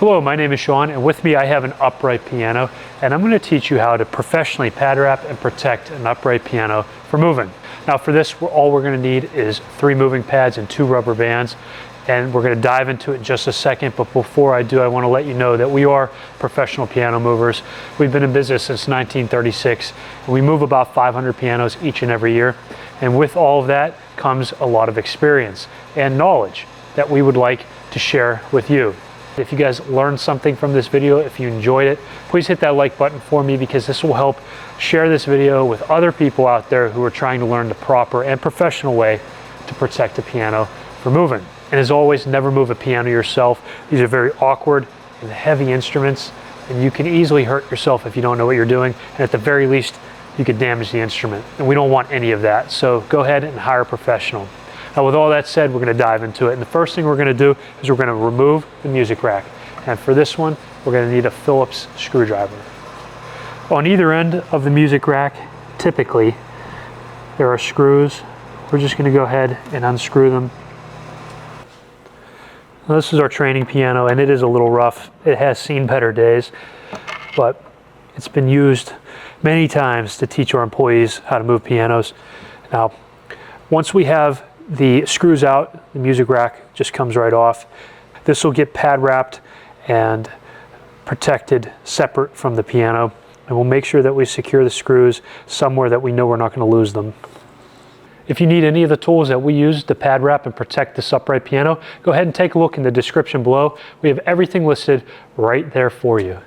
Hello, my name is Sean, and with me I have an upright piano, and I'm going to teach you how to professionally pad wrap and protect an upright piano for moving. Now for this, all we're going to need is 3 moving pads and 2 rubber bands, and we're going to dive into it in just a second. But before I do, I want to let you know that we are professional piano movers. We've been in business since 1936, and we move about 500 pianos each and every year. And with all of that comes a lot of experience and knowledge that we would like to share with you. If you guys learned something from this video, if you enjoyed it, please hit that like button for me, because this will help share this video with other people out there who are trying to learn the proper and professional way to protect a piano for moving. And as always, never move a piano yourself. These are very awkward and heavy instruments, and you can easily hurt yourself if you don't know what you're doing. And at the very least, you could damage the instrument. And we don't want any of that. So go ahead and hire a professional. Now with all that said, we're going to dive into it. And the first thing we're going to do is we're going to remove the music rack. And for this one, we're going to need a Phillips screwdriver. On either end of the music rack, typically, there are screws. We're just going to go ahead and unscrew them. Now, this is our training piano, and it is a little rough. It has seen better days, but it's been used many times to teach our employees how to move pianos. Now, once we have the screws out, the music rack just comes right off. This will get pad wrapped and protected separate from the piano, and we'll make sure that we secure the screws somewhere that we know we're not going to lose them. If you need any of the tools that we use to pad wrap and protect this upright piano, go ahead and take a look in the description below. We have everything listed right there for you.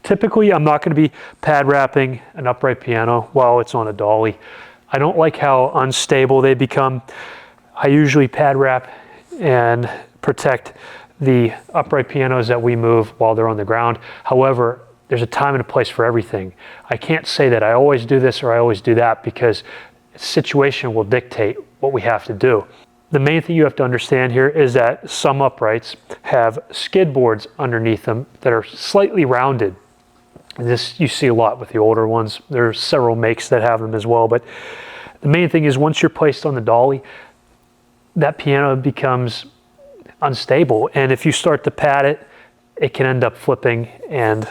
Typically, I'm not going to be pad wrapping an upright piano while it's on a dolly. I don't like how unstable they become. I usually pad wrap and protect the upright pianos that we move while they're on the ground. However, there's a time and a place for everything. I can't say that I always do this or I always do that, because the situation will dictate what we have to do. The main thing you have to understand here is that some uprights have skid boards underneath them that are slightly rounded. This you see a lot with the older ones. There's several makes that have them as well, but the main thing is once you're placed on the dolly, that piano becomes unstable, and if you start to pad it, it can end up flipping and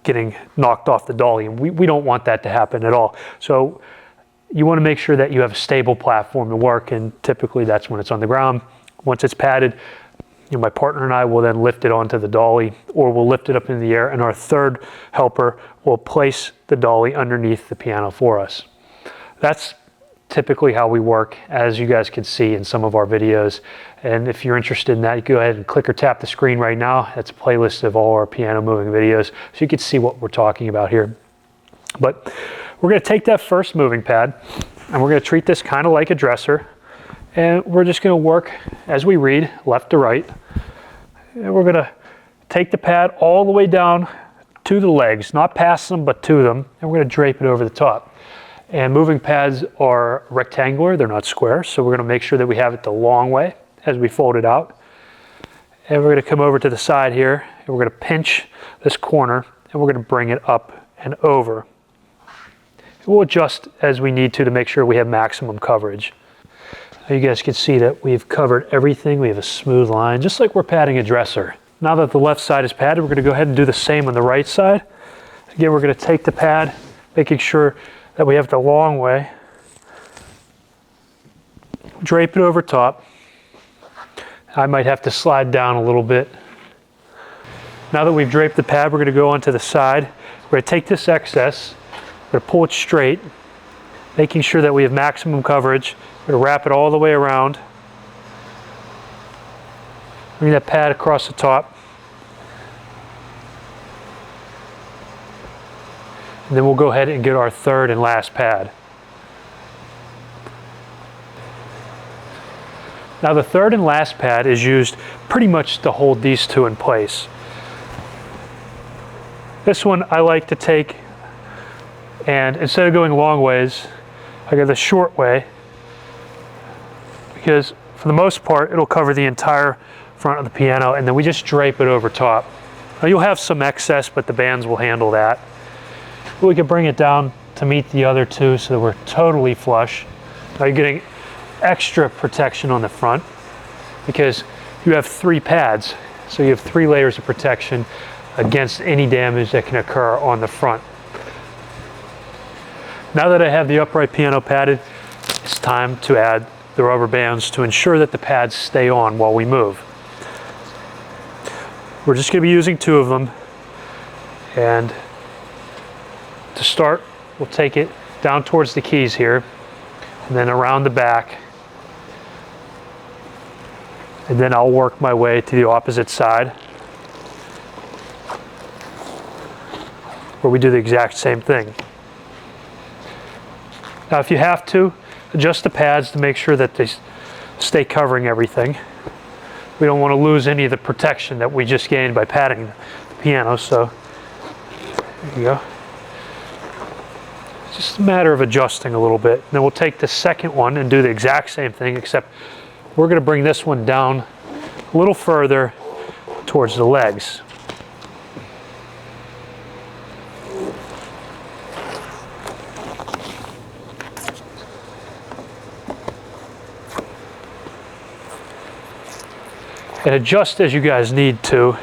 getting knocked off the dolly, and we don't want that to happen at all. So you want to make sure that you have a stable platform to work, and typically that's when it's on the ground. Once it's padded, my partner and I will then lift it onto the dolly, or we'll lift it up in the air, and our third helper will place the dolly underneath the piano for us. That's typically how we work, as you guys can see in some of our videos. And if you're interested in that, you go ahead and click or tap the screen right now. That's a playlist of all our piano moving videos, so you can see what we're talking about here. But we're going to take that first moving pad, and we're going to treat this kind of like a dresser. And we're just going to work as we read, left to right. And we're going to take the pad all the way down to the legs, not past them, but to them. And we're going to drape it over the top. And moving pads are rectangular, they're not square. So we're going to make sure that we have it the long way as we fold it out. And we're going to come over to the side here, and we're going to pinch this corner, and we're going to bring it up and over. We'll adjust as we need to make sure we have maximum coverage. You guys can see that we've covered everything. We have a smooth line, just like we're padding a dresser. Now that the left side is padded, we're going to go ahead and do the same on the right side. Again, we're going to take the pad, making sure that we have it the long way. Drape it over top. I might have to slide down a little bit. Now that we've draped the pad, we're going to go onto the side. We're going to take this excess, we're going to pull it straight, making sure that we have maximum coverage. We're going to wrap it all the way around. Bring that pad across the top. And then we'll go ahead and get our third and last pad. Now the third and last pad is used pretty much to hold these two in place. This one I like to take, and instead of going long ways, I go the short way, because for the most part it'll cover the entire front of the piano, and then we just drape it over top. Now you'll have some excess, but the bands will handle that. We can bring it down to meet the other two so that we're totally flush. Now you're getting extra protection on the front because you have 3 pads So you have 3 layers of protection against any damage that can occur on the front. Now that I have the upright piano padded, it's time to add the rubber bands to ensure that the pads stay on while we move. We're just going to be using 2 of them, and to start, we'll take it down towards the keys here, and then around the back, and then I'll work my way to the opposite side, where we do the exact same thing. Now if you have to, adjust the pads to make sure that they stay covering everything. We don't want to lose any of the protection that we just gained by padding the piano, so there you go. It's just a matter of adjusting a little bit. Then we'll take the second one and do the exact same thing, except we're going to bring this one down a little further towards the legs. And adjust as you guys need to.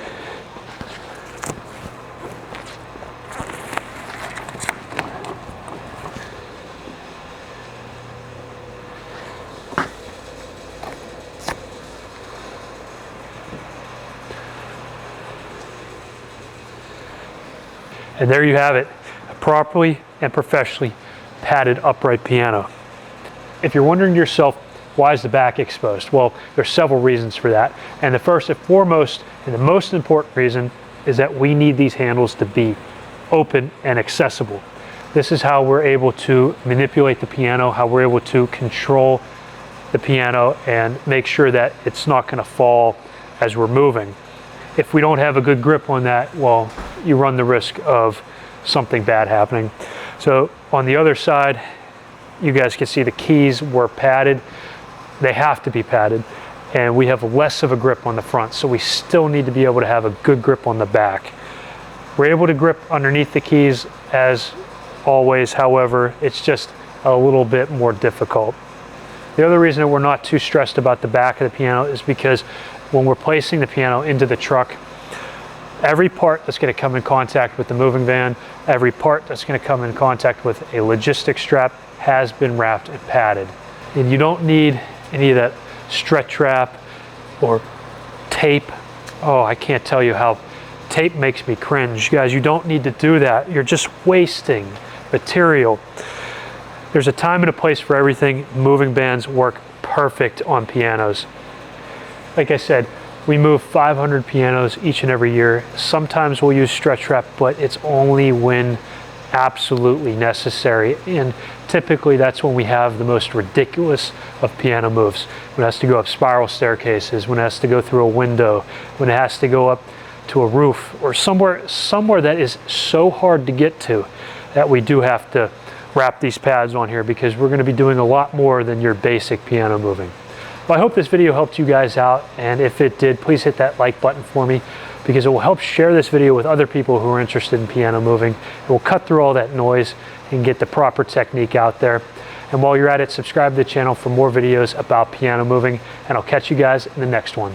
And there you have it, a properly and professionally padded upright piano. If you're wondering to yourself, why is the back exposed? Well, there's several reasons for that. And the first and foremost, and the most important reason, is that we need these handles to be open and accessible. This is how we're able to manipulate the piano, how we're able to control the piano and make sure that it's not going to fall as we're moving. If we don't have a good grip on that, well, you run the risk of something bad happening. So on the other side, you guys can see the keys were padded. They have to be padded, and we have less of a grip on the front, so we still need to be able to have a good grip on the back. We're able to grip underneath the keys as always, however, it's just a little bit more difficult. The other reason that we're not too stressed about the back of the piano is because when we're placing the piano into the truck, every part that's going to come in contact with the moving van, every part that's going to come in contact with a logistic strap has been wrapped and padded. And you don't need any of that stretch wrap or tape. Oh, I can't tell you how tape makes me cringe. Guys, you don't need to do that. You're just wasting material. There's a time and a place for everything. Moving bands work perfect on pianos. Like I said, we move 500 pianos each and every year. Sometimes we'll use stretch wrap, but it's only when absolutely necessary, and typically that's when we have the most ridiculous of piano moves. When it has to go up spiral staircases, when it has to go through a window, when it has to go up to a roof, or somewhere that is so hard to get to that we do have to wrap these pads on here, because we're going to be doing a lot more than your basic piano moving. Well, I hope this video helped you guys out, and if it did, please hit that like button for me, because it will help share this video with other people who are interested in piano moving. It will cut through all that noise and get the proper technique out there. And while you're at it, subscribe to the channel for more videos about piano moving, and I'll catch you guys in the next one.